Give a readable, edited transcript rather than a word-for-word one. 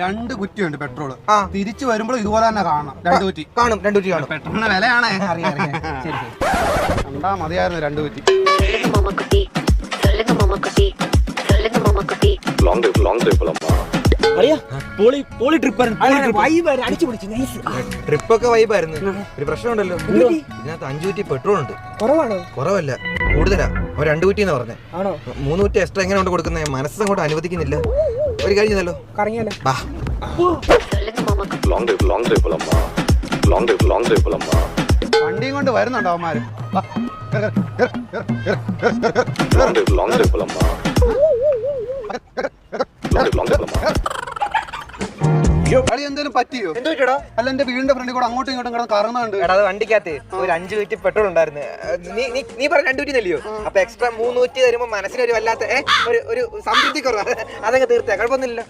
2 കുറ്റിയുണ്ട് petrol. തിരിച്ചു വരുമ്പോൾ ഇതുപോലെ തന്നെ കാണണം. 2 കുറ്റി കാണും. 2 കുറ്റി കാണും. പെട്രോളിന്റെ വിലയാണ്. അറിയാം. ശരി ശരി. കണ്ടാ മതിയായിരുന്നു 2 കുറ്റി. ട്രിപ്പൊക്കെ വൈബായിരുന്നു. ഒരു പ്രശ്നമുണ്ടല്ലോ, ഇതിനകത്ത് 5 കുറ്റി പെട്രോൾ ഉണ്ട്. കുറവല്ല, കൂടുതലാ. 2 കുറ്റി എന്ന് പറഞ്ഞേ. 3 കുറ്റി എക്സ്ട്രാ എങ്ങനെ കൊണ്ട് കൊടുക്കുന്നത്? മനസ്സങ്ങോട്ട് അനുവദിക്കുന്നില്ല. ഒരു കഴിഞ്ഞല്ലോ. വണ്ടിയും കൊണ്ട് വരുന്നുണ്ടോ അവന്മാര്? കളി എന്തേലും പറ്റിയോ? അല്ല, എന്റെ വീടിന്റെ ഫ്രണ്ടിൽ കൂടെ അങ്ങോട്ടും ഇങ്ങോട്ടും കിടന്ന് കറങ്ങുന്നുണ്ട്. അത് വണ്ടിക്കകത്ത് ഒരു 5 കുറ്റി പെട്രോൾ ഉണ്ടായിരുന്നു. നീ പറഞ്ഞ 2 കുറ്റി നെല്ലിയോ? അപ്പൊ എക്സ്ട്രാ 3 കുറ്റി തരുമ്പോ മനസ്സിനൊരു വല്ലാത്ത ഒരു സംതൃപ്തി കുറവ്. അതങ്ങ് തീർത്തേ, കുഴപ്പമൊന്നുമില്ലല്ലോ.